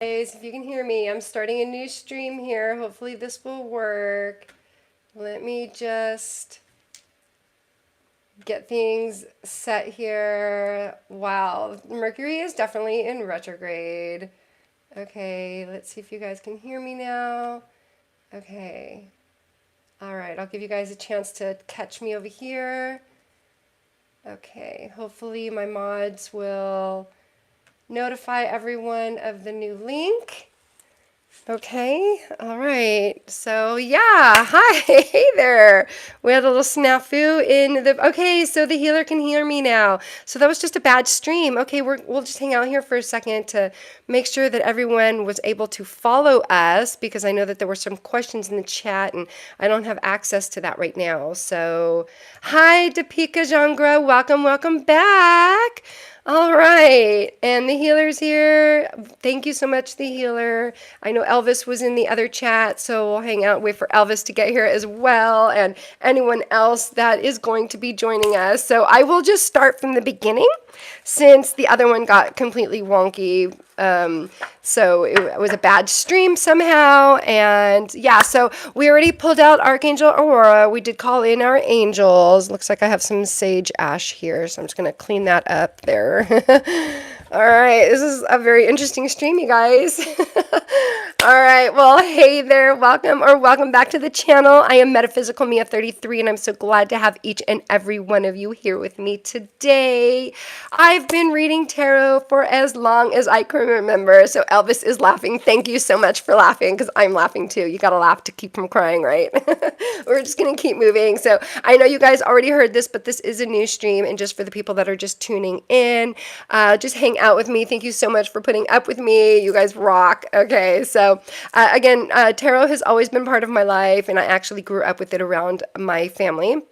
Guys, if you can hear me, I'm starting a new stream here. Hopefully this will work. Let me just get things set here. Wow, Mercury is definitely in retrograde. Okay, let's see if you guys can hear me now. Okay. All right, I'll give you guys a chance to catch me over here. Okay, hopefully my mods will notify everyone of the new link. Okay, all right. So yeah, hi, hey there. We had a little snafu in the. Okay, so the healer can hear me now. So that was just a bad stream. Okay, we'll just hang out here for a second to make sure that everyone was able to follow us because I know that there were some questions in the chat and I don't have access to that right now. So hi, Deepika Jangra, welcome back. All right, and the healer's here. Thank you so much, the healer. I know Elvis was in the other chat, so we'll hang out, wait for Elvis to get here as well, and anyone else that is going to be joining us. So I will just start from the beginning since the other one got completely wonky. So it was a bad stream somehow. And yeah, so we already pulled out Archangel Aurora. We did call in our angels. Looks like I have some sage ash here, so I'm just going to clean that up there. All right, this is a very interesting stream, you guys. All right, well, hey there, welcome back to the channel. I am Metaphysical Mia 33, and I'm so glad to have each and every one of you here with me today. I've been reading tarot for as long as I can remember, so Elvis is laughing. Thank you so much for laughing, because I'm laughing too. You gotta laugh to keep from crying, right? We're just gonna keep moving. So I know you guys already heard this, but this is a new stream, and just for the people that are just tuning in, just hang out with me. Thank you so much for putting up with me. You guys rock. Okay, so again, tarot has always been part of my life, and I actually grew up with it around my family.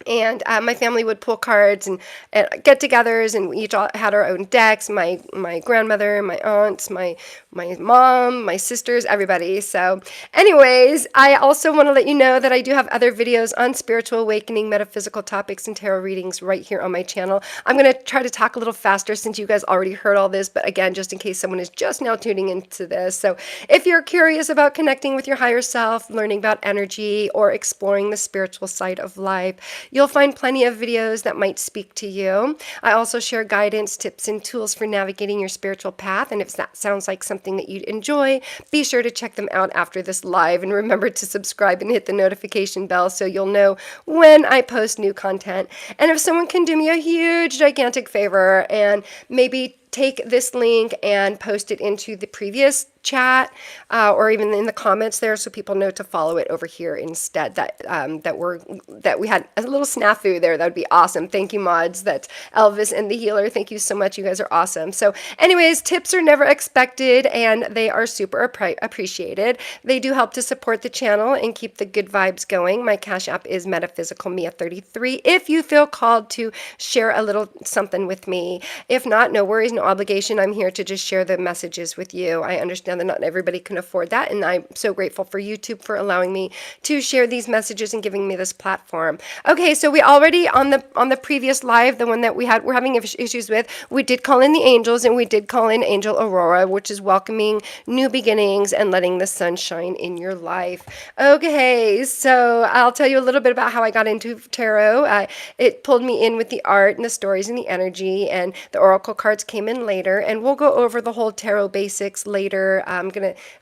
And my family would pull cards and get-togethers, and we each all had our own decks. My grandmother, my aunts, my mom, my sisters, everybody. So, anyways, I also want to let you know that I do have other videos on spiritual awakening, metaphysical topics, and tarot readings right here on my channel. I'm going to try to talk a little faster since you guys already heard all this, but again, just in case someone is just now tuning into this. So, if you're curious about connecting with your higher self, learning about energy, or exploring the spiritual side of life, you'll find plenty of videos that might speak to you. I also share guidance, tips, and tools for navigating your spiritual path. And if that sounds like something that you'd enjoy, be sure to check them out after this live. And remember to subscribe and hit the notification bell so you'll know when I post new content. And if someone can do me a huge, gigantic favor and maybe take this link and post it into the previous chat or even in the comments there so people know to follow it over here instead. That we had a little snafu there. That would be awesome. Thank you, mods. That's Elvis and the healer. Thank you so much. You guys are awesome. So anyways, tips are never expected and they are super appreciated. They do help to support the channel and keep the good vibes going. My Cash App is Metaphysical Mia 33 if you feel called to share a little something with me. If not, no worries, no obligation. I'm here to just share the messages with you. I understand that not everybody can afford that, and I'm so grateful for YouTube for allowing me to share these messages and giving me this platform. Okay, so we already on the previous live, the one that we're having issues with, we did call in the angels, and we did call in Angel Aurora, which is welcoming new beginnings and letting the sun shine in your life. Okay, so I'll tell you a little bit about how I got into tarot. It pulled me in with the art and the stories and the energy, and the oracle cards came in later, and we'll go over the whole tarot basics later.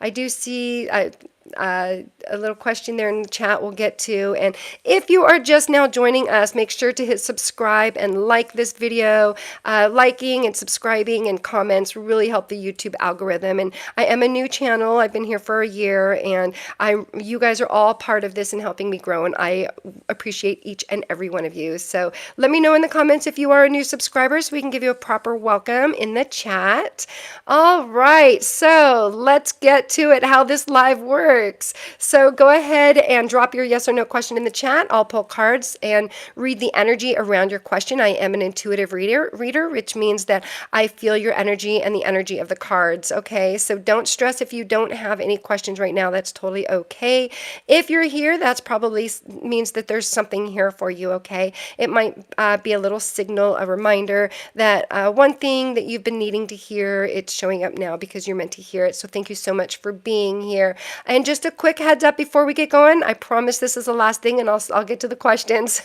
I do see a little question there in the chat we'll get to. And if you are just now joining us, make sure to hit subscribe and like this video. Liking and subscribing and comments really help the YouTube algorithm. And I am a new channel. I've been here for a year, and you guys are all part of this and helping me grow, and I appreciate each and every one of you. So let me know in the comments if you are a new subscriber so we can give you a proper welcome in the chat. All right, so let's get to it, how this live works. works. So go ahead and drop your yes or no question in the chat. I'll pull cards and read the energy around your question. I am an intuitive reader, which means that I feel your energy and the energy of the cards. Okay, so don't stress if you don't have any questions right now. That's totally okay. If you're here, that's probably means that there's something here for you. Okay, it might be a little signal, a reminder that one thing that you've been needing to hear, it's showing up now because you're meant to hear it. So thank you so much for being here. And just a quick heads up before we get going, I promise this is the last thing, and I'll get to the questions.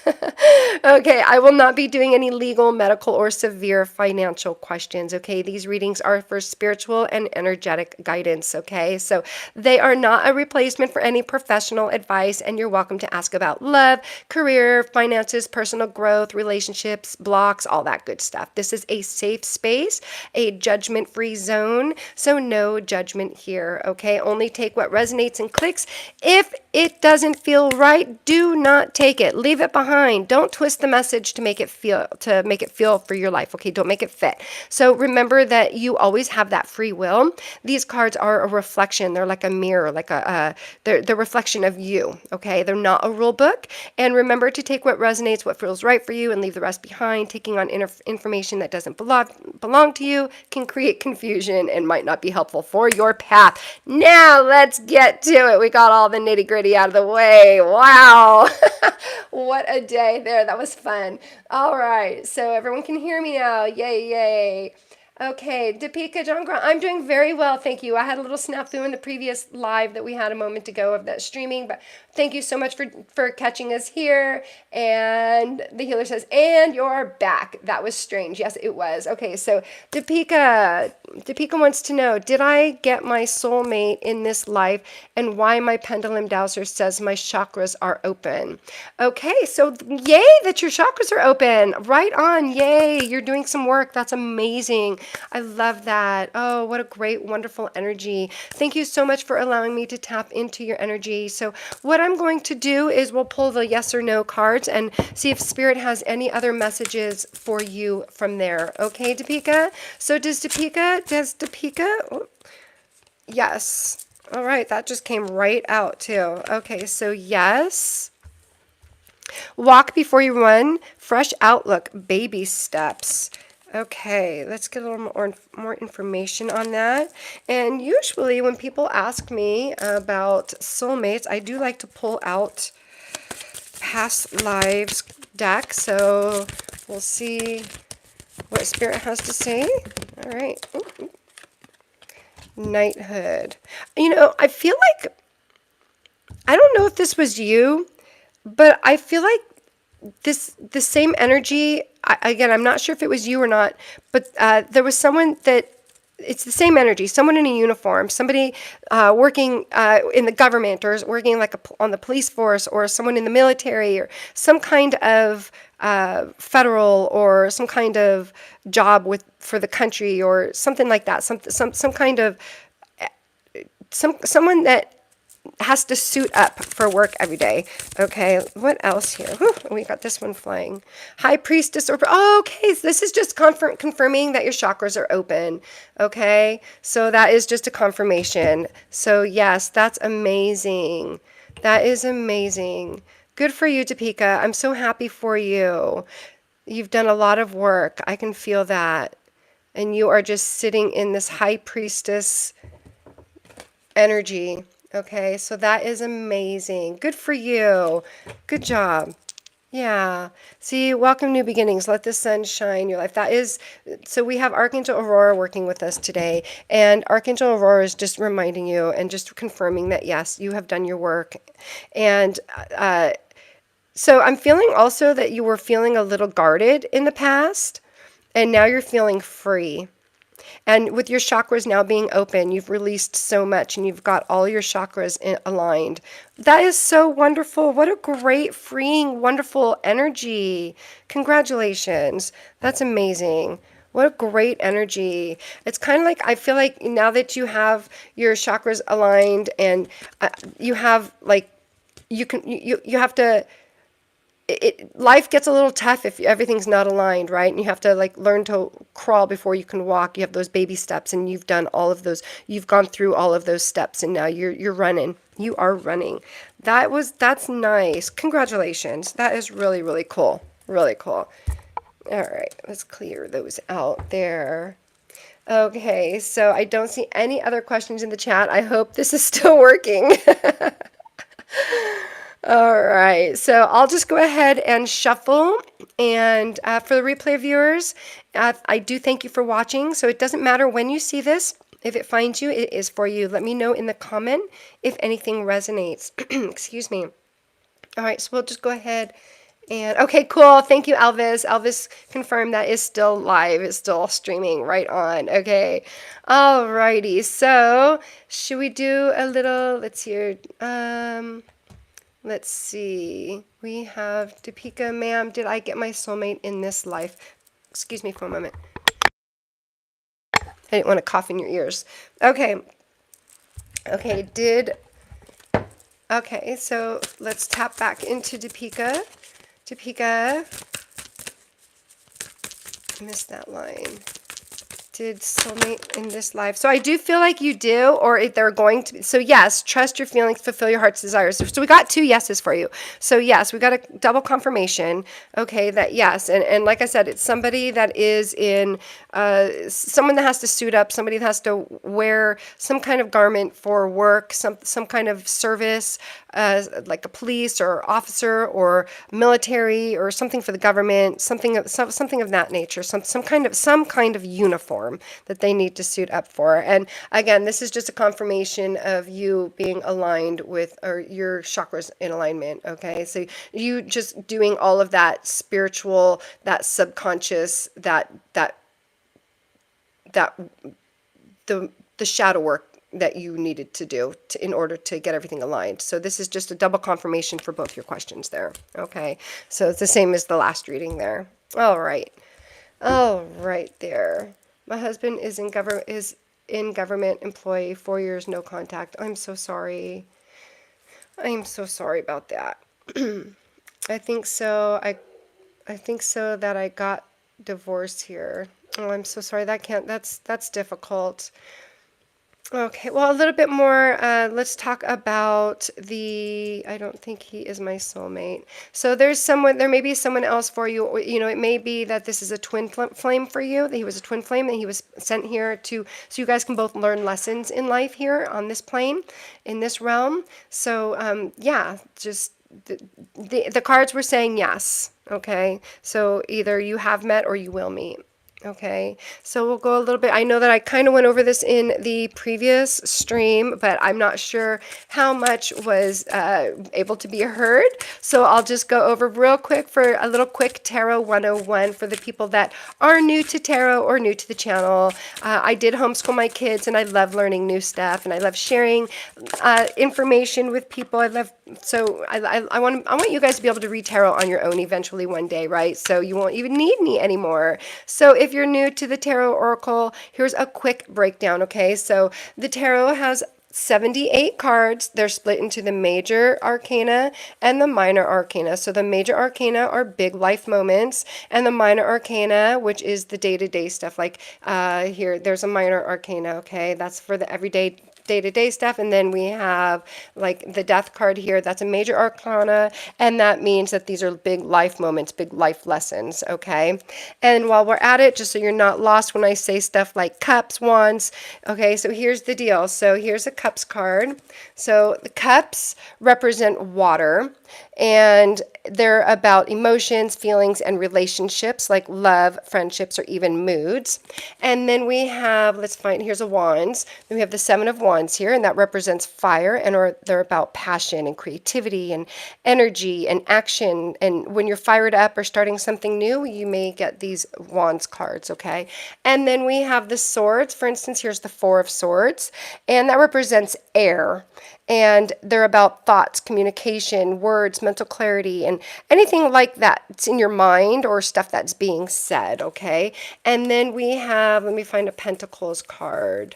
Okay, I will not be doing any legal, medical, or severe financial questions. Okay, these readings are for spiritual and energetic guidance. Okay, so they are not a replacement for any professional advice, and you're welcome to ask about love, career, finances, personal growth, relationships, blocks, all that good stuff. This is a safe space, a judgment-free zone, so no judgment here. Okay, only take what resonates and clicks. If it doesn't feel right, do not take it. Leave it behind. Don't twist the message to make it feel for your life. Okay, don't make it fit. So remember that you always have that free will. These cards are a reflection. They're like a mirror, like they're the reflection of you. Okay, they're not a rule book. And remember to take what resonates, what feels right for you, and leave the rest behind. Taking on information that doesn't belong to you can create confusion and might not be helpful for your path. Now let's get to it. We got all the nitty gritty out of the way. Wow. What a day there. That was fun. All right. So everyone can hear me now. Yay, yay. Okay, Deepika, John Grant, I'm doing very well, thank you. I had a little snafu in the previous live that we had a moment ago of that streaming, but thank you so much for catching us here. And the healer says, and you're back. That was strange. Yes, it was. Okay, so Deepika wants to know, did I get my soulmate in this life, and why my pendulum dowser says my chakras are open? Okay, so yay that your chakras are open. Right on, yay. You're doing some work. That's amazing. I love that. Oh, what a great, wonderful energy. Thank you so much for allowing me to tap into your energy. So what I'm going to do is we'll pull the yes or no cards and see if Spirit has any other messages for you from there. Okay, Deepika? So does Deepika? Oh, yes. All right, that just came right out too. Okay, so yes. Walk before you run. Fresh outlook. Baby steps. Okay, let's get a little more information on that. And usually when people ask me about soulmates, I do like to pull out past lives deck. So we'll see what Spirit has to say. All right. Ooh. Knighthood. You know, I feel like, I don't know if this was you, but I feel like the same energy, again, I'm not sure if it was you or not, but there was someone that, it's the same energy, someone in a uniform, somebody working in the government, or working like on the police force, or someone in the military, or some kind of federal, or some kind of job for the country, or something like that, some kind of, someone that has to suit up for work every day. Okay, what else here? Whew, we got this one flying. High Priestess. Oh, okay, so this is just confirming that your chakras are open. Okay, so that is just a confirmation. So yes, that's amazing. That is amazing. Good for you, Deepika. I'm so happy for you. You've done a lot of work. I can feel that. And you are just sitting in this High Priestess energy. Okay, so that is amazing. Good for you. Good job. Yeah. See, welcome new beginnings. Let the sun shine in your life. That is, so we have Archangel Aurora working with us today. And Archangel Aurora is just reminding you and just confirming that, yes, you have done your work. And so I'm feeling also that you were feeling a little guarded in the past, and now you're feeling free. And with your chakras now being open, you've released so much, and you've got all your chakras aligned. That is so wonderful. What a great, freeing, wonderful energy. Congratulations. That's amazing. What a great energy. It's kind of like, I feel like now that you have your chakras aligned, and you have like, you have to life gets a little tough if everything's not aligned, right? And you have to like learn to crawl before you can walk. You have those baby steps, and you've done all of those. You've gone through all of those steps, and now you're running. You are running. That's nice. Congratulations. That is really, really cool. Really cool. All right, let's clear those out there. Okay, so I don't see any other questions in the chat. I hope this is still working. All right, so I'll just go ahead and shuffle. And for the replay viewers, I do thank you for watching. So it doesn't matter when you see this. If it finds you, it is for you. Let me know in the comment if anything resonates. Excuse me. All right, so we'll just go ahead and, okay, cool. Thank you, Elvis. Elvis confirmed that is still live. It's still streaming right on. Okay. All righty. So should we do a little, let's hear, let's see. We have Deepika, ma'am. Did I get my soulmate in this life? Excuse me for a moment. I didn't want to cough in your ears. Okay. Okay. Okay. So let's tap back into Deepika. Deepika. I missed that line. Did soulmate in this life? So I do feel like you do, or if they're going to be. So yes, trust your feelings, fulfill your heart's desires. So we got 2 yeses for you. So yes, we got a double confirmation. Okay, that yes. And like I said, it's somebody that is in, someone that has to suit up, somebody that has to wear some kind of garment for work, some kind of service, like a police or officer or military or something for the government, something of that nature, some kind of uniform that they need to suit up for. And again, this is just a confirmation of you being aligned with, or your chakras in alignment. Okay, so you just doing all of that spiritual, that subconscious, the shadow work that you needed to do in order to get everything aligned. So this is just a double confirmation for both your questions there. Okay, so it's the same as the last reading there. All right there. My husband is in government employee, 4 years, no contact. I'm so sorry. I'm so sorry about that. I think so. I think so that I got divorced here. Oh, I'm so sorry. That's difficult. Okay, well, a little bit more. Let's talk about I don't think he is my soulmate. So there may be someone else for you. You know, it may be that this is a twin flame for you, that he was a twin flame, and he was sent here so you guys can both learn lessons in life here on this plane, in this realm. So, yeah, just the cards were saying yes. Okay, so either you have met or you will meet. Okay, so we'll go a little bit. I know that I kind of went over this in the previous stream, but I'm not sure how much was able to be heard. So I'll just go over real quick for a little quick Tarot 101 for the people that are new to Tarot or new to the channel. I did homeschool my kids, and I love learning new stuff, and I love sharing information with people. I want you guys to be able to read tarot on your own eventually one day, right? So you won't even need me anymore. So if you're new to the Tarot Oracle, here's a quick breakdown, okay? So the Tarot has 78 cards. They're split into the major arcana and the minor arcana. So the major arcana are big life moments, and the minor arcana, which is the day-to-day stuff, like here, there's a minor arcana, okay? That's for the everyday day-to-day stuff. And then we have like the death card here. That's a major arcana, and that means that these are big life moments, big life lessons. Okay, and while we're at it, just so you're not lost when I say stuff like cups, wands. Okay, so here's the deal. So here's a cups card. So the cups represent water, and they're about emotions, feelings, and relationships like love, friendships, or even moods. And then we have, here's a wands. Then we have the 7 of wands here, and that represents fire, and they're about passion and creativity and energy and action. And when you're fired up or starting something new, you may get these wands cards, okay? And then we have the swords. For instance, here's the 4 of swords, and that represents air. And they're about thoughts, communication, words, mental clarity, and anything like that. It's in your mind or stuff that's being said, okay? And then we have, let me find a Pentacles card.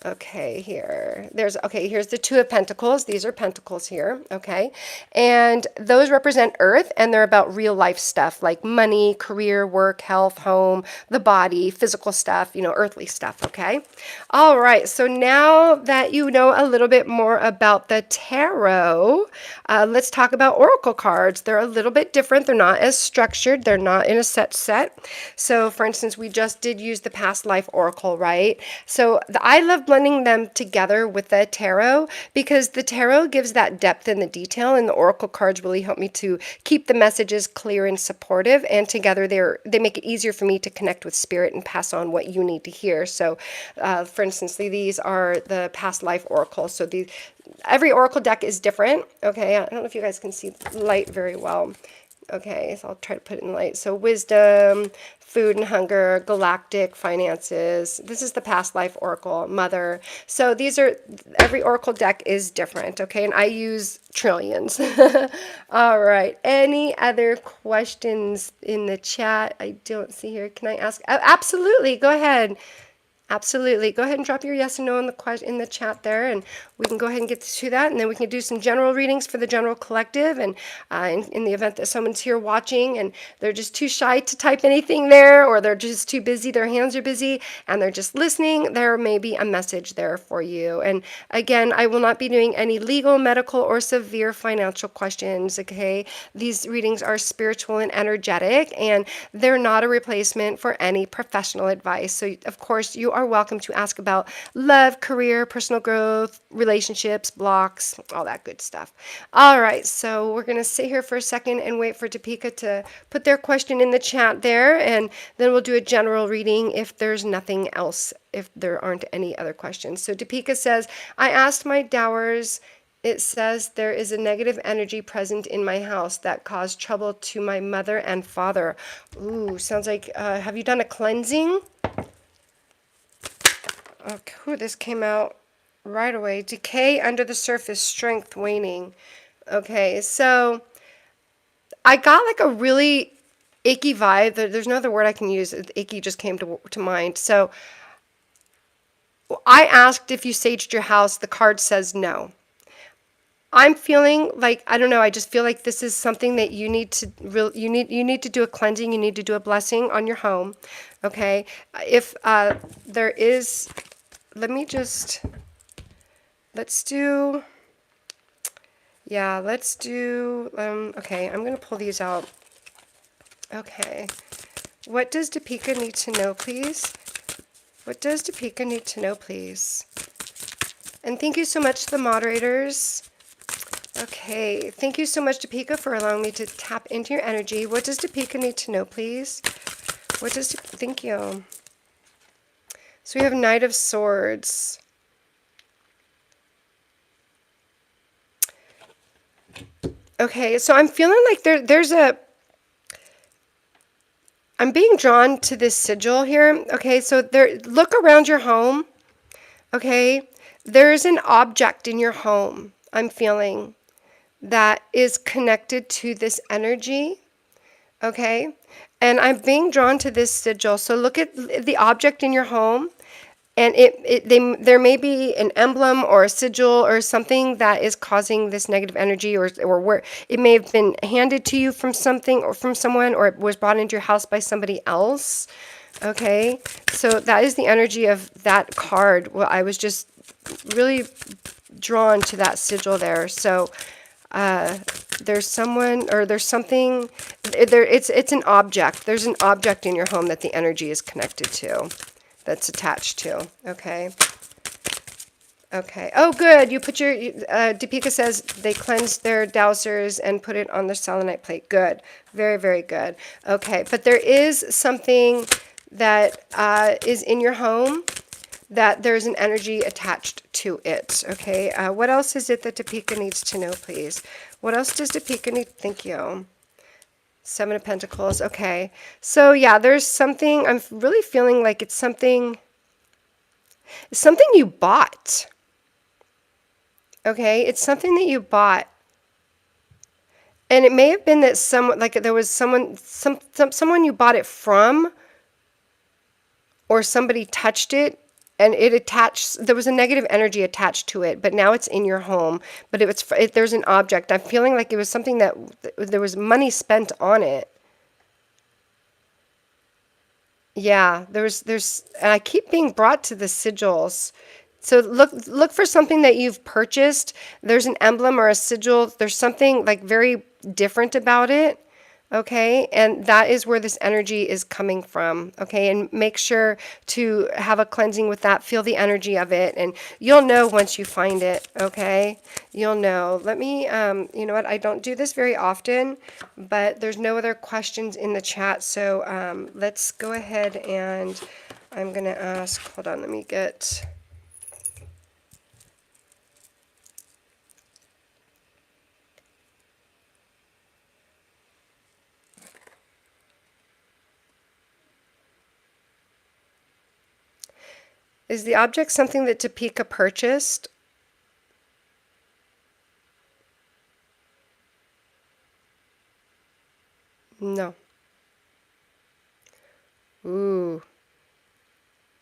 Okay, here's the Two of Pentacles. These are pentacles here, okay? And those represent earth, and they're about real life stuff like money, career, work, health, home, the body, physical stuff, earthly stuff, okay? All right, so now that you know a little bit more about the tarot, let's talk about oracle cards. They're a little bit different. They're not as structured. They're not in a set. So, for instance, we just did use the past life oracle, right? So I love blending them together with the tarot because the tarot gives that depth and the detail, and the oracle cards really help me to keep the messages clear and supportive. And together, they make it easier for me to connect with spirit and pass on what you need to hear. So, for instance, these are the past life oracle. So every oracle deck is different. Okay, I don't know if you guys can see the light very well. Okay, so I'll try to put it in light. So wisdom, food and hunger, galactic, finances. This is the past life oracle, mother. So every oracle deck is different, okay? And I use trillions. All right. Any other questions in the chat? I don't see here. Can I ask? Absolutely. Go ahead. Absolutely. Go ahead and drop your yes and no in the chat there, and we can go ahead and get to that, and then we can do some general readings for the general collective. And in the event that someone's here watching and they're just too shy to type anything there, or they're just too busy, their hands are busy, and they're just listening, there may be a message there for you. And again, I will not be doing any legal, medical, or severe financial questions, okay? These readings are spiritual and energetic, and they're not a replacement for any professional advice. So, of course, you are welcome to ask about love, career, personal growth, relationships, blocks, all that good stuff. All right, so we're going to sit here for a second and wait for Topeka to put their question in the chat there, and then we'll do a general reading if there's nothing else, if there aren't any other questions. So Topeka says, I asked my dowers. It says there is a negative energy present in my house that caused trouble to my mother and father. Ooh, sounds like, have you done a cleansing? Okay, this came out right away. Decay under the surface, strength waning. Okay, so I got like a really icky vibe. There's no other word I can use. Icky just came to mind. So I asked if you saged your house. The card says no. I'm feeling like, I don't know, I just feel like this is something that you need to you need to do a cleansing, you need to do a blessing on your home. Okay? If there is, let's do okay, I'm going to pull these out. Okay. What does Topeka need to know, please? What does Topeka need to know, please? And thank you so much to the moderators. Okay, thank you so much, Topeka, for allowing me to tap into your energy. What does Topeka need to know, please? Thank you. So we have Knight of Swords. Okay, so I'm feeling like I'm being drawn to this sigil here. Okay, so look around your home. Okay, there's an object in your home, I'm feeling, that is connected to this energy. Okay, and I'm being drawn to this sigil. So look at the object in your home, and there may be an emblem or a sigil or something that is causing this negative energy, or where it may have been handed to you from something or from someone, or it was brought into your house by somebody else. Okay, so that is the energy of that card. Well, I was just really drawn to that sigil there. So there's someone, or there's something there. It's an object. There's an object in your home that the energy is connected to, that's attached to. Okay. Oh, good. You put your Deepika says they cleansed their dowsers and put it on their selenite plate. Good. Very, very good. Okay, but there is something that is in your home that there's an energy attached to it. Okay, what else is it that Topeka needs to know, please? What else does Topeka need? Thank you. Seven of Pentacles. Okay, so yeah, there's something, I'm really feeling like it's something you bought. Okay, it's something that you bought. And it may have been that there was someone you bought it from, or somebody touched it and it attached, there was a negative energy attached to it, but now it's in your home. But there's an object. I'm feeling like it was something that there was money spent on it. Yeah, and I keep being brought to the sigils. So look for something that you've purchased. There's an emblem or a sigil. There's something like very different about it. Okay, and that is where this energy is coming from. Okay, and make sure to have a cleansing with that. Feel the energy of it, and you'll know once you find it. Okay, you'll know. Let me, you know what? I don't do this very often, but there's no other questions in the chat, so let's go ahead and I'm gonna ask. Hold on, let me get. Is the object something that Topeka purchased? No. Ooh.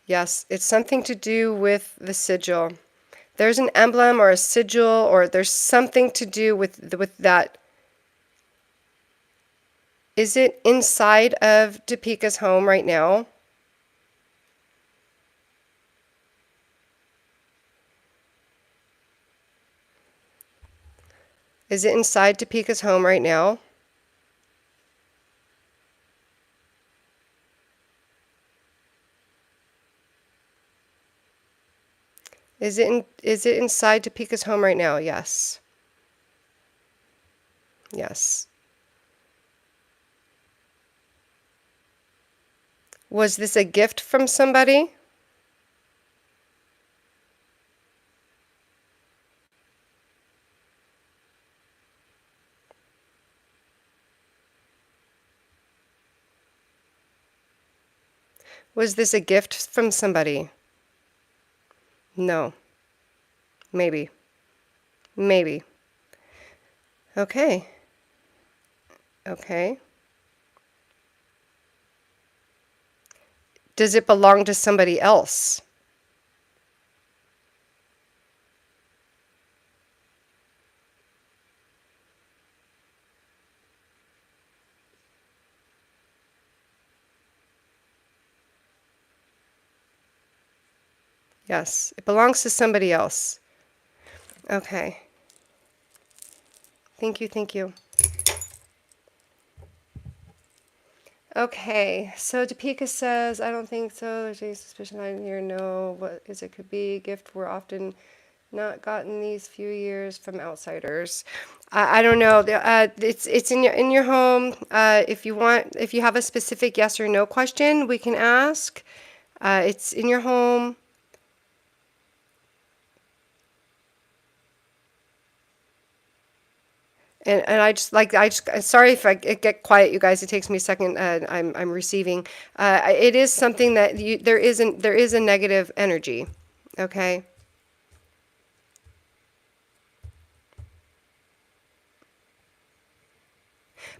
Yes, it's something to do with the sigil. There's an emblem or a sigil, or there's something to do with that. Is it inside of Topeka's home right now? Is it inside Topeka's home right now? Is it inside Topeka's home right now? Yes. Yes. Was this a gift from somebody? Was this a gift from somebody? No. Maybe. Maybe. Okay. Okay. Does it belong to somebody else? Yes, it belongs to somebody else. Okay. Thank you, thank you. Okay, so Topeka says, I don't think so. There's any suspicion I didn't hear. No, what is it? Could be a gift. We're often not gotten these few years from outsiders. I don't know. It's in your home. If you want, if you have a specific yes or no question, we can ask. It's in your home. And sorry if I get quiet, you guys. It takes me a second. I'm receiving. It is something that there is a negative energy. Okay.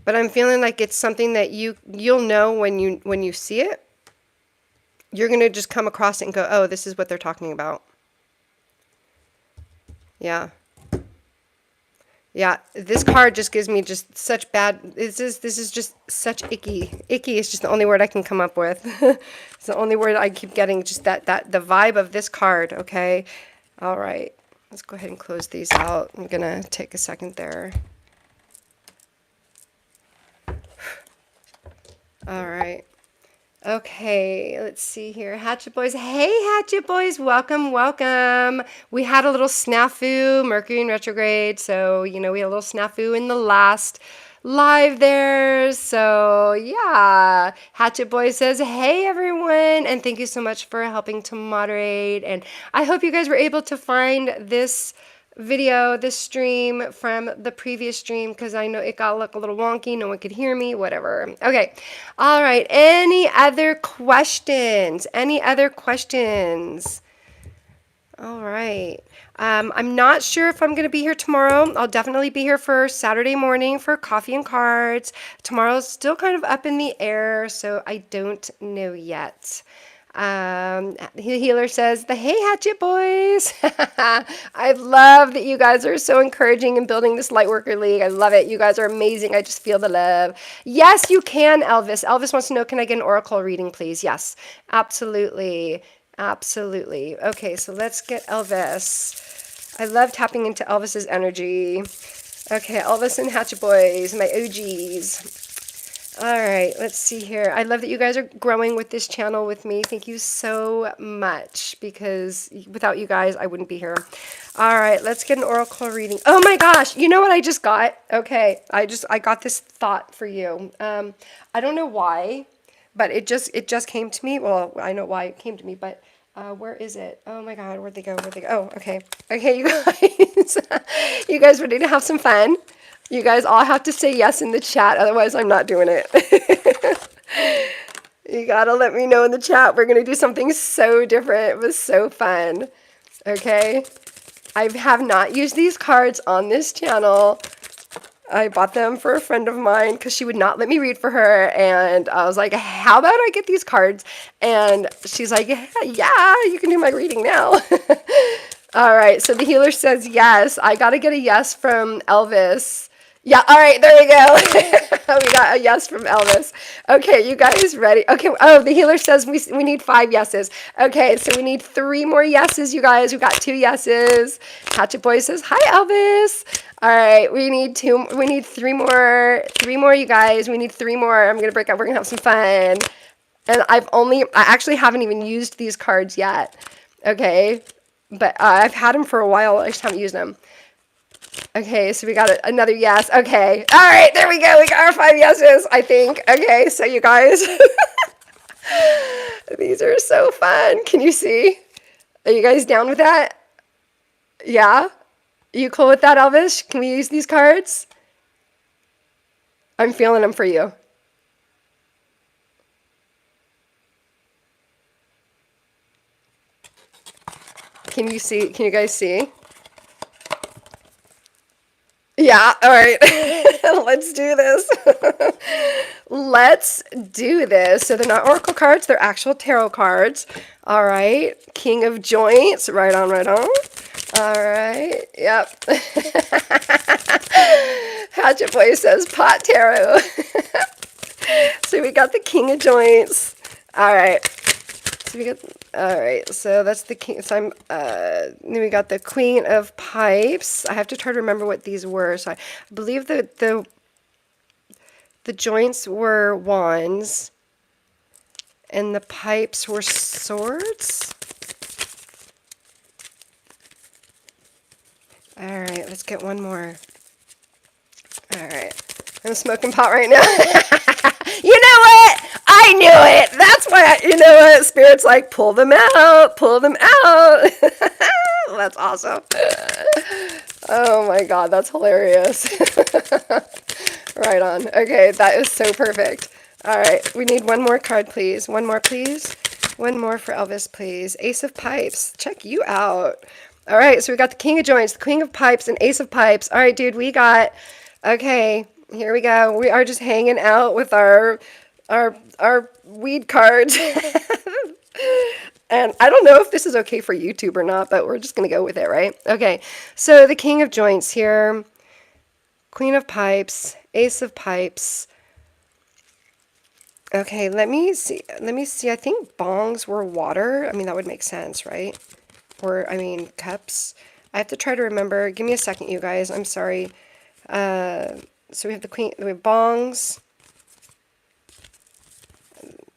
But I'm feeling like it's something that you'll know when you see it. You're gonna just come across it and go, oh, this is what they're talking about. Yeah. Yeah, this card just gives me just such bad. This is just such icky. Icky is just the only word I can come up with. It's the only word I keep getting. Just that the vibe of this card. Okay, all right. Let's go ahead and close these out. I'm gonna take a second there. All right. Okay, let's see here. Hatchet Boys. Hey, Hatchet Boys. Welcome, welcome. We had a little snafu, Mercury in retrograde. So, we had a little snafu in the last live there. So, yeah. Hatchet Boy says, hey, everyone. And thank you so much for helping to moderate. And I hope you guys were able to find this video, this stream from the previous stream, because I know it got a little wonky. No one could hear me, whatever. Okay. All right. Any other questions? Any other questions? All right. I'm not sure if I'm going to be here tomorrow. I'll definitely be here for Saturday morning for coffee and cards. Tomorrow's still kind of up in the air, so I don't know yet. The healer says, the Hey Hatchet Boys. I love that you guys are so encouraging and building this Lightworker League. I love it. You guys are amazing. I just feel the love. Yes, you can, Elvis. Elvis wants to know, can I get an oracle reading, please? Yes, absolutely. Absolutely. Okay, so let's get Elvis. I love tapping into Elvis's energy. Okay, Elvis and Hatchet Boys, my OGs. All right, let's see here. I love that you guys are growing with this channel with me. Thank you so much, because without you guys, I wouldn't be here. All right, let's get an oracle reading. Oh my gosh, you know what I just got? Okay, I got this thought for you. I don't know why, but it just came to me. Well, I know why it came to me, but where is it? Oh my God, where'd they go? Where'd they go? Oh, okay. Okay, you guys, you guys ready to have some fun? You guys all have to say yes in the chat, otherwise I'm not doing it. You gotta let me know in the chat. We're gonna do something so different. It was so fun. Okay? I have not used these cards on this channel. I bought them for a friend of mine because she would not let me read for her. And I was like, how about I get these cards? And she's like, yeah, you can do my reading now. All right, so the healer says yes. I got to get a yes from Elvis. Yeah, all right, there we go. We got a yes from Elvis. Okay, you guys ready? Okay, oh, the healer says we need 5 yeses. Okay, so we need 3 more yeses, you guys. We got 2 yeses. Hatchet Boy says, hi, Elvis. All right, we need 3 more. 3 more, you guys. We need 3 more. I'm going to break up. We're going to have some fun. And I actually haven't even used these cards yet. Okay, but I've had them for a while. I just haven't used them. Okay, so we got another yes. Okay. All right, there we go. We got our 5 yeses, I think. Okay, so you guys, these are so fun. Can you see? Are you guys down with that? Yeah? You cool with that, Elvis? Can we use these cards? I'm feeling them for you. Can you see? Can you guys see? Yeah, all right. Let's do this. Let's do this. So they're not oracle cards, they're actual tarot cards. All right. King of Joints. Right on, right on. All right. Yep. Hatchet Boy says pot tarot. So we got the King of Joints. All right. So we got, all right, so that's the king. So then we got the Queen of Pipes. I have to try to remember what these were. So I believe that the joints were wands and the pipes were swords. All right, let's get one more. All right, I'm smoking pot right now. You know what? I knew it. That's why, you know what? Spirit's like, pull them out. Pull them out. That's awesome. Oh my God, that's hilarious. Right on. Okay, that is so perfect. All right, we need one more card, please. One more, please. One more for Elvis, please. Ace of Pipes. Check you out. All right, so we got the King of Joints, the Queen of Pipes, and Ace of Pipes. All right, dude, we got, okay, here we go. We are just hanging out with our weed cards. And I don't know if this is okay for YouTube or not, but we're just going to go with it, right? Okay, so the King of Joints here, Queen of Pipes, Ace of Pipes. Okay, let me see. I think bongs were water. I mean, that would make sense, right? Or, I mean, cups. I have to try to remember. Give me a second, you guys. I'm sorry. So we have the queen, we have bongs.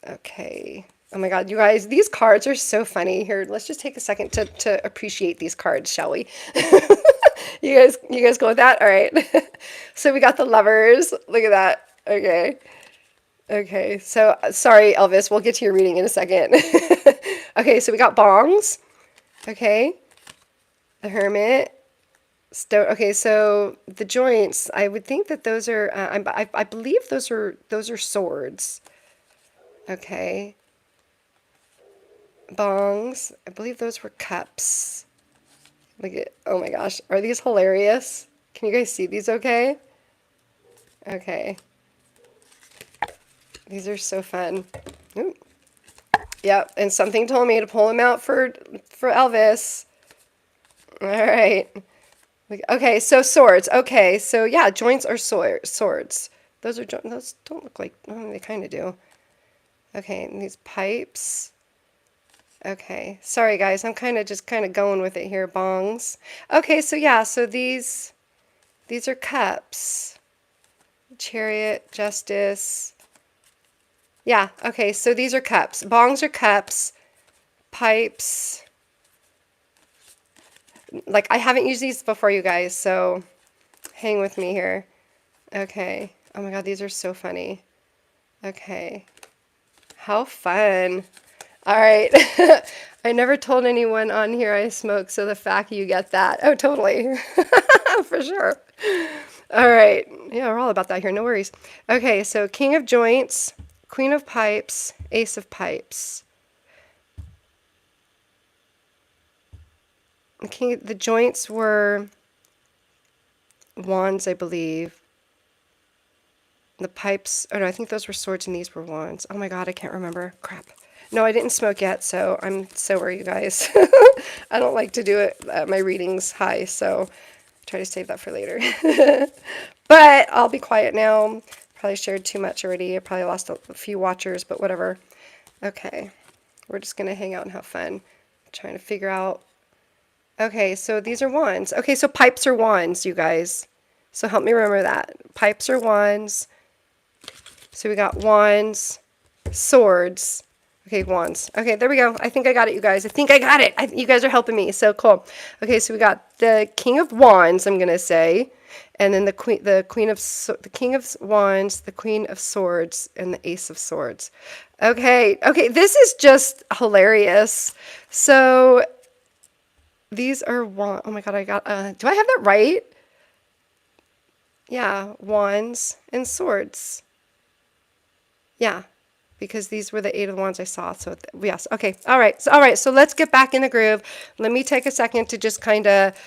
Okay. Oh my God, you guys, these cards are so funny. Here, let's just take a second to appreciate these cards, shall we? You guys go with that? All right. So we got the Lovers. Look at that. Okay. Okay. So sorry, Elvis. We'll get to your reading in a second. Okay. So we got bongs. Okay. The Hermit. Okay. So the joints. I would think that those are. I believe those are swords. Okay. Bongs. I believe those were cups. Look at, oh my gosh. Are these hilarious? Can you guys see these okay? Okay. These are so fun. Ooh. Yep, and something told me to pull him out for Elvis. All right. Okay, so swords. Okay, so yeah, joints are swords. Those don't look like, oh, they kind of do. Okay, and these pipes. Okay, sorry guys, I'm just kind of going with it here. Bongs. Okay, so yeah, so these are cups. Chariot, justice. Yeah, okay, so these are cups. Bongs are cups. Pipes. Like, I haven't used these before, you guys, so hang with me here. Okay. Oh my god, these are so funny. Okay. How fun. All right. I never told anyone on here I smoke, so the fact you get that. Oh, totally. For sure. All right. Yeah, we're all about that here. No worries. Okay, so King of Joints, Queen of Pipes, Ace of Pipes. The joints were wands, I believe. The pipes, oh no, I think those were swords and these were wands. Oh my god, I can't remember. Crap. No, I didn't smoke yet, so so are you guys. I don't like to do it at my readings high, so try to save that for later. But I'll be quiet now. Probably shared too much already. I probably lost a few watchers, but whatever. Okay, we're just going to hang out and have fun. Trying to figure out. Okay, so these are wands. Okay, so pipes are wands, you guys. So help me remember that. Pipes are wands. So we got wands, swords. Okay, wands. Okay, there we go. I think I got it, you guys. I think I got it. You guys are helping me. So cool. Okay, so we got the King of Wands, I'm gonna say, and then the King of Wands, the Queen of Swords, and the Ace of Swords. Okay, this is just hilarious. So these are wands. Oh my god, I got. Do I have that right? Yeah, wands and swords. Yeah, because these were the 8 of Wands I saw. So yes, okay, all right. So let's get back in the groove. Let me take a second to just kind of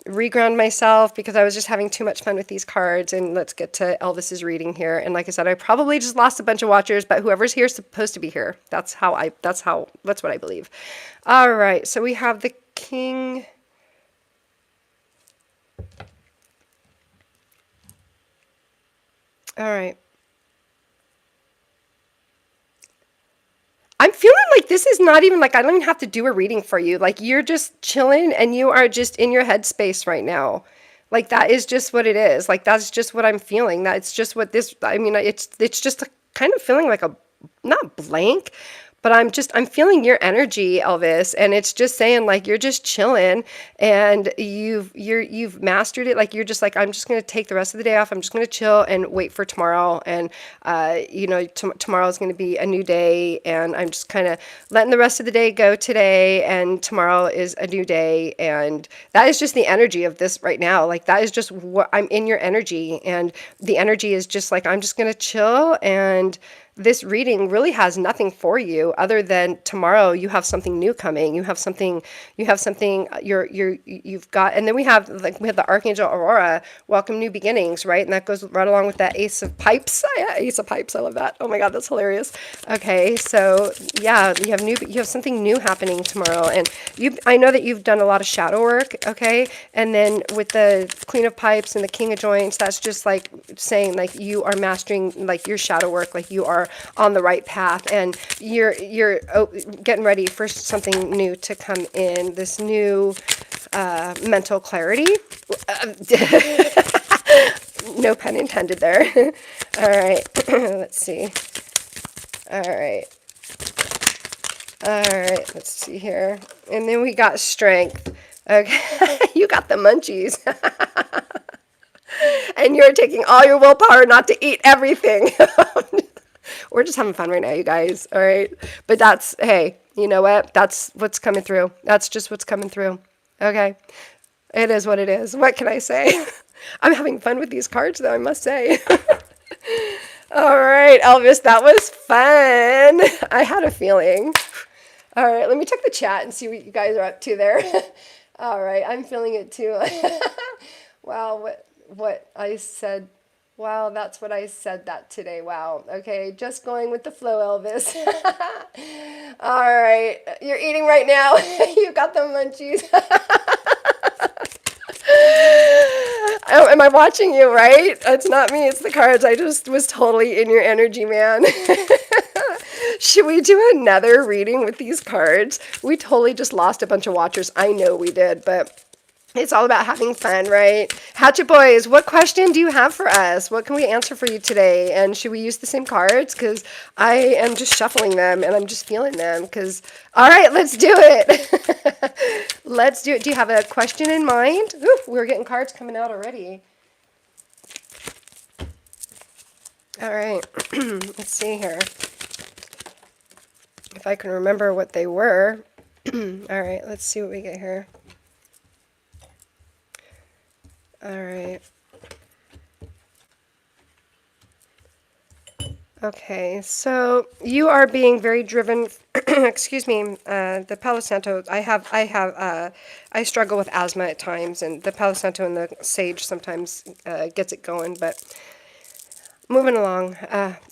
reground myself because I was just having too much fun with these cards. And let's get to Elvis's reading here. And like I said, I probably just lost a bunch of watchers, but whoever's here is supposed to be here. That's what I believe. All right, so we have the King. All right. I'm feeling like this is not even like I don't even have to do a reading for you. Like you're just chilling and you are just in your headspace right now. Like that is just what it is. Like that's just what I'm feeling. That's just what this. I mean, it's just a kind of feeling like a not blank, but I'm feeling your energy, Elvis, and it's just saying like you're just chilling and you've mastered it. Like you're just like I'm just gonna take the rest of the day off. I'm just gonna chill and wait for tomorrow. And tomorrow is gonna be a new day, and I'm just kind of letting the rest of the day go today. And tomorrow is a new day, and that is just the energy of this right now. Like that is just what I'm in your energy, and the energy is just like I'm just gonna chill and this reading really has nothing for you other than tomorrow you have something new coming. You've got, and then we have the Archangel Aurora, welcome new beginnings, right? And that goes right along with that Ace of Pipes. Yeah, Ace of Pipes, I love that. Oh my God, that's hilarious. Okay, so yeah, you have something new happening tomorrow, and I know that you've done a lot of shadow work, okay? And then with the Queen of Pipes and the King of Joints, that's just like saying like you are mastering like your shadow work, like you are on the right path, and you're getting ready for something new to come in, this new mental clarity. No pun intended there. All right, let's see. All right, let's see here. And then we got strength. Okay, you got the munchies. And you're taking all your willpower not to eat everything. We're just having fun right now, you guys. All right. But hey, you know what? That's what's coming through. That's just what's coming through. Okay. It is what it is. What can I say? I'm having fun with these cards, though, I must say. All right, Elvis, that was fun. I had a feeling. All right, let me check the chat and see what you guys are up to there. All right, I'm feeling it too. Wow, what I said Wow, that's what I said that today. Wow. Okay, just going with the flow, Elvis. All right, you're eating right now. You got the munchies. Oh, am I watching you, right? It's not me, it's the cards. I just was totally in your energy, man. Should we do another reading with these cards? We totally just lost a bunch of watchers. I know we did, but it's all about having fun, right? Hatchet Boys, what question do you have for us? What can we answer for you today? And should we use the same cards? Because I am just shuffling them and I'm just feeling them. Because, all right, let's do it. Let's do it. Do you have a question in mind? Ooh, we're getting cards coming out already. All right, let's see here. If I can remember what they were. All right, let's see what we get here. All right. Okay, so you are being very driven. Excuse me, the Palo Santo. I struggle with asthma at times, and the Palo Santo and the sage sometimes gets it going. But moving along.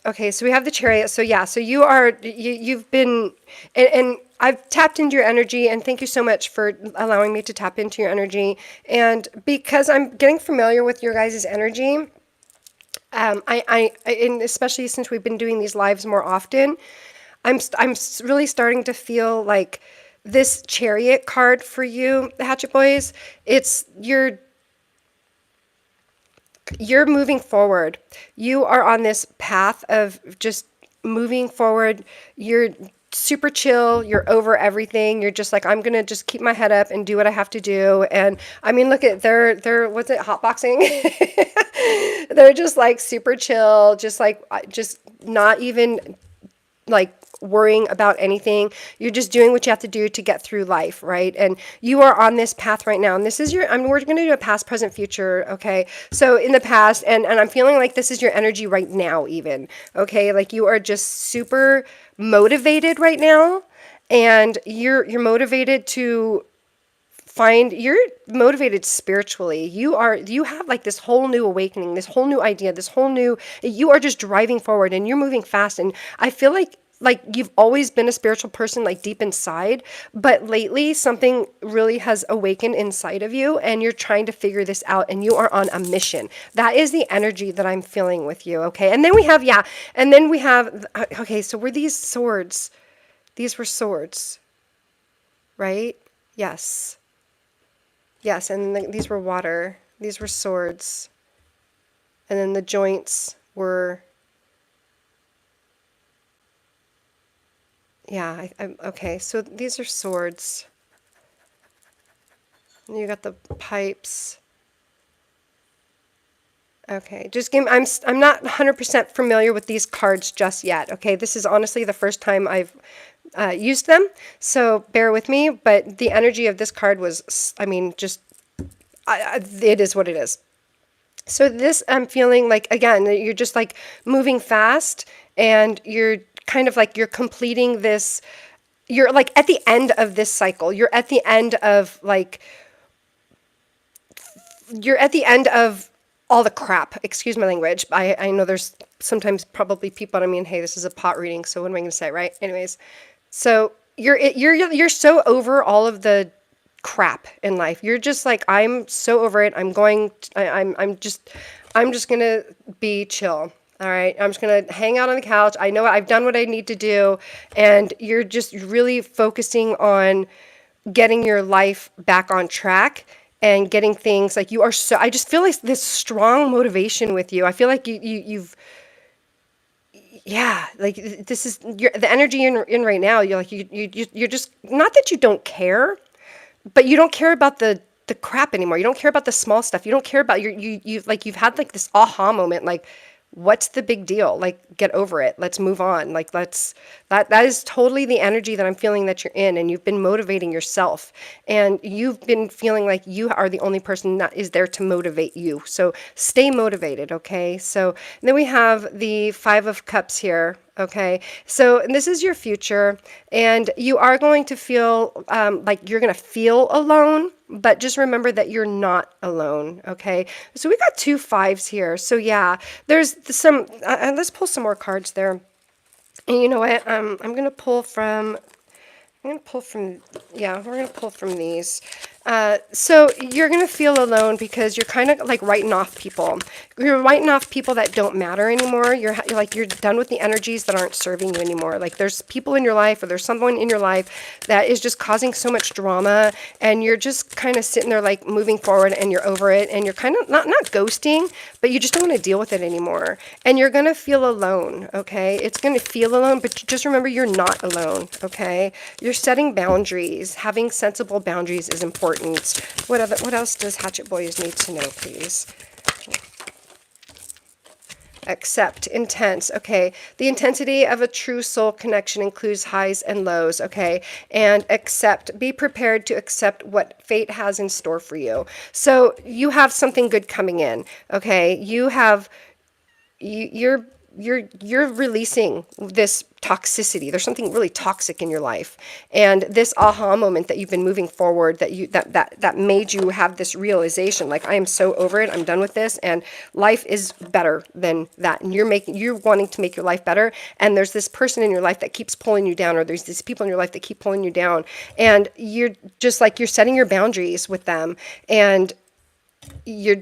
Okay, so we have the Chariot. So yeah, so you've been, and I've tapped into your energy, and thank you so much for allowing me to tap into your energy. And because I'm getting familiar with your guys' energy. And especially since we've been doing these lives more often, I'm really starting to feel like this Chariot card for you, the Hatchet Boys. It's you're moving forward. You are on this path of just moving forward. You're super chill. You're over everything. You're just like, I'm gonna just keep my head up and do what I have to do. And I mean, look at they're what's it, hotboxing? They're just like super chill, just not even like worrying about anything. You're just doing what you have to do to get through life, right? And you are on this path right now. And this is we're going to do a past, present, future. Okay. So in the past, and I'm feeling like this is your energy right now, even. Okay. Like you are just super motivated right now. And you're motivated to you're motivated spiritually. You have like this whole new awakening, this whole new idea, you are just driving forward and you're moving fast. And I feel like you've always been a spiritual person, like deep inside, but lately something really has awakened inside of you and you're trying to figure this out and you are on a mission. That is the energy that I'm feeling with you. Okay. And then we have, okay. So were these swords? These were swords, right? Yes. Yes, and these were water. These were swords. And then the joints were... Yeah, okay, so these are swords. And you got the pipes. Okay, just give me, I'm not 100% familiar with these cards just yet. Okay, this is honestly the first time I've used them, so bear with me. But the energy of this card was, I mean, just it is what it is. So this, I'm feeling like, again, you're just like moving fast, and you're kind of like you're completing this. You're like at the end of this cycle. You're at the end of all the crap. Excuse my language. I know there's sometimes probably people, I mean, hey, this is a pot reading, so what am I going to say, right? Anyways, so you're so over all of the crap in life. You're just like, I'm so over it. I'm just going to be chill. All right. I'm just going to hang out on the couch. I know I've done what I need to do. And you're just really focusing on getting your life back on track and getting things like you are. So I just feel like this strong motivation with you. I feel like you've, yeah, like this is the energy you're in right now. You're like, you're just, not that you don't care, but you don't care about the crap anymore. You don't care about the small stuff. You don't care about you've had like this aha moment, like, what's the big deal? Like, get over it. Let's move on. Like, that is totally the energy that I'm feeling that you're in, and you've been motivating yourself, and you've been feeling like you are the only person that is there to motivate you. So stay motivated. Okay. So then we have the 5 of Cups here. Okay, so this is your future, and you are going to feel like you're going to feel alone, but just remember that you're not alone. Okay, so we got 2 5s here. So yeah, there's some, let's pull some more cards there. And you know what? I'm going to pull from yeah, we're going to pull from these. So you're going to feel alone because you're kind of like writing off people. You're writing off people that don't matter anymore. You're like, you're done with the energies that aren't serving you anymore. Like there's people in your life, or there's someone in your life that is just causing so much drama, and you're just kind of sitting there like moving forward, and you're over it, and you're kind of not ghosting, but you just don't want to deal with it anymore. And you're going to feel alone, okay? It's going to feel alone, but just remember you're not alone, okay? You're setting boundaries. Having sensible boundaries is important. What else does Hatchet Boys need to know, please? Accept, intense. Okay, the intensity of a true soul connection includes highs and lows. Okay, and accept, be prepared to accept what fate has in store for you. So you have something good coming in. Okay, you're releasing this toxicity. There's something really toxic in your life, and this aha moment that you've been moving forward, that made you have this realization, like, I am so over it, I'm done with this, and life is better than that. And you're wanting to make your life better, and there's this person in your life that keeps pulling you down, or there's these people in your life that keep pulling you down, and you're just like, you're setting your boundaries with them, and you're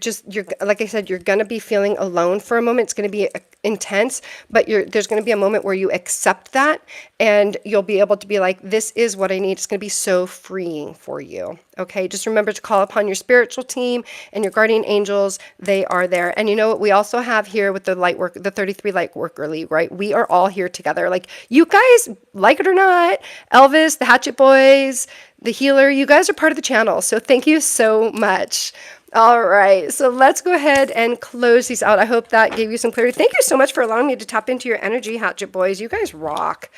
like I said, you're going to be feeling alone for a moment. It's going to be intense, but there's going to be a moment where you accept that, and you'll be able to be like, this is what I need. It's going to be so freeing for you. Okay, just remember to call upon your spiritual team and your guardian angels. They are there. And you know what we also have here with the light work, the 33 light worker league, right? We are all here together. Like, you guys, like it or not, Elvis, the Hatchet Boys, the healer, you guys are part of the channel. So thank you so much. All right, so let's go ahead and close these out. I hope that gave you some clarity. Thank you so much for allowing me to tap into your energy, Hatchet Boys. You guys rock.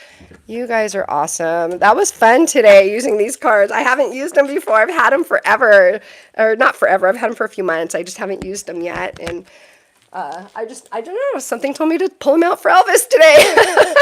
You guys are awesome. That was fun today using these cards. I haven't used them before. I've had them forever, or not forever. I've had them for a few months. I just haven't used them yet. And I don't know. Something told me to pull them out for Elvis today.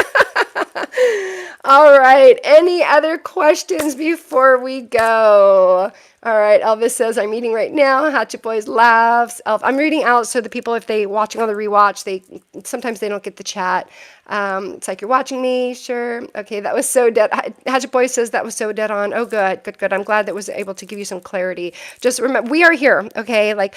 All right. Any other questions before we go? All right. Elvis says, I'm eating right now. Hatchet Boys laughs. I'm reading out so the people, if they watching on the rewatch, sometimes they don't get the chat. It's like, you're watching me. Sure. Okay. That was so dead. Hatchet Boy says that was so dead on. Oh, good. Good, good. I'm glad that was able to give you some clarity. Just remember, we are here. Okay. Like,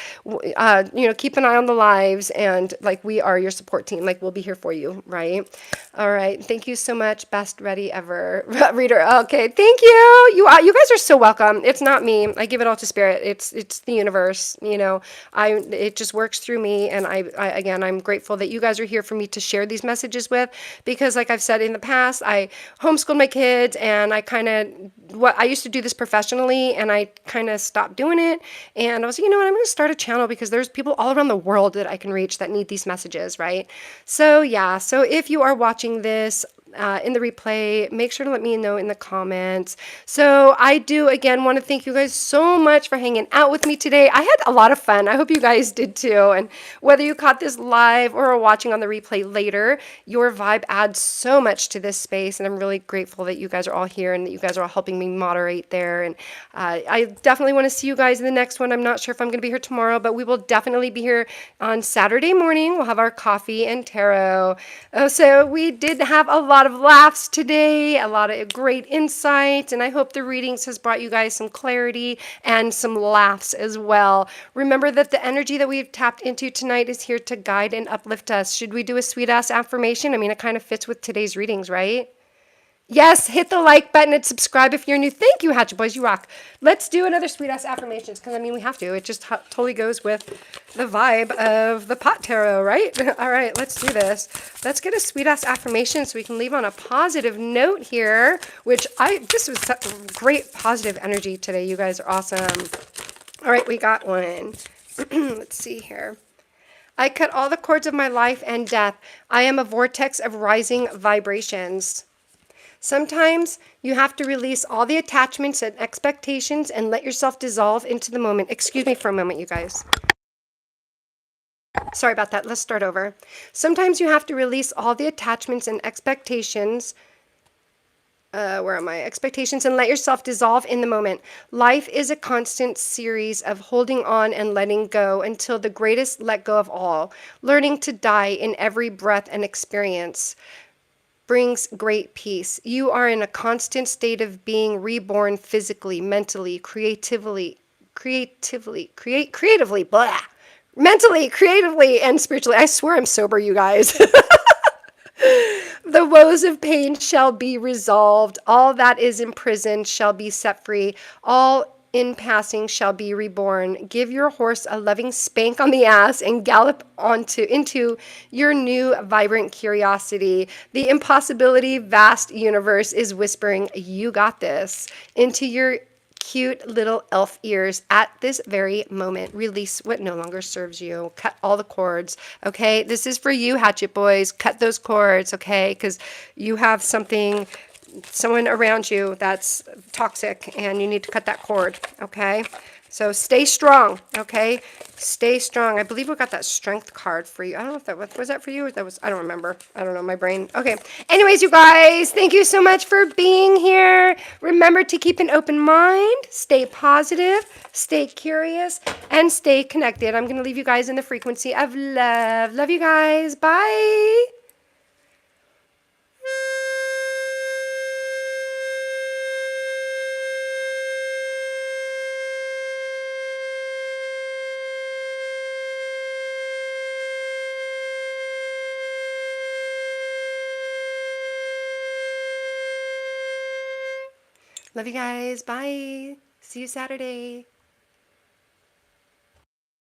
keep an eye on the lives, and like, we are your support team. Like, we'll be here for you. Right. All right. Thank you so much. Best ready ever. Reader. Okay. Thank you. You guys are so welcome. It's not me. I give it all to spirit. It's the universe. It just works through me. And again, I'm grateful that you guys are here for me to share these messages with, because like I've said in the past, I homeschooled my kids, and I used to do this professionally, and I kind of stopped doing it. And I was like, you know what, I'm going to start a channel, because there's people all around the world that I can reach that need these messages. Right. So yeah. So if you are watching this in the replay, make sure to let me know in the comments. So I do, again, want to thank you guys so much for hanging out with me today. I had a lot of fun. I hope you guys did too. And whether you caught this live or are watching on the replay later, your vibe adds so much to this space. And I'm really grateful that you guys are all here, and that you guys are all helping me moderate there. And I definitely want to see you guys in the next one. I'm not sure if I'm going to be here tomorrow, but we will definitely be here on Saturday morning. We'll have our coffee and tarot. So we did have a lot of laughs today, a lot of great insight, and I hope the readings has brought you guys some clarity and some laughs as well. Remember that the energy that we've tapped into tonight is here to guide and uplift us. Should we do a sweet ass affirmation? I mean, it kind of fits with today's readings, right? Yes, hit the like button and subscribe if you're new. Thank you, Hatchet Boys. You rock. Let's do another sweet ass affirmations, because I mean, we have to. It just totally goes with the vibe of the pot tarot, right? All right, let's do this. Let's get a sweet ass affirmation so we can leave on a positive note here, this was such great positive energy today. You guys are awesome. All right, we got one. Let's see here. I cut all the cords of my life and death. I am a vortex of rising vibrations. Sometimes you have to release all the attachments and expectations and let yourself dissolve into the moment. Excuse me for a moment, you guys. Sorry about that. Let's start over. Sometimes you have to release all the attachments and expectations. Where am I? Expectations, and let yourself dissolve in the moment. Life is a constant series of holding on and letting go until the greatest let go of all. Learning to die in every breath and experience brings great peace. You are in a constant state of being reborn physically, mentally, creatively, blah. Mentally, creatively, and spiritually. I swear I'm sober, you guys. The woes of pain shall be resolved. All that is imprisoned shall be set free. All in passing shall be reborn. Give your horse a loving spank on the ass and gallop into your new vibrant curiosity. The impossibility vast universe is whispering, "You got this," into your cute little elf ears at this very moment. Release what no longer serves you. Cut all the cords, okay? This is for you, Hatchet Boys. Cut those cords, okay? Because you have someone around you that's toxic, and you need to cut that cord, okay? So stay strong, okay? Stay strong. I believe we got that strength card for you. I don't know if that was that for you? Or that was, I don't remember. I don't know, my brain. Okay. Anyways, you guys, thank you so much for being here. Remember to keep an open mind, stay positive, stay curious, and stay connected. I'm going to leave you guys in the frequency of love. Love you guys. Bye. Love you guys. Bye. See you Saturday.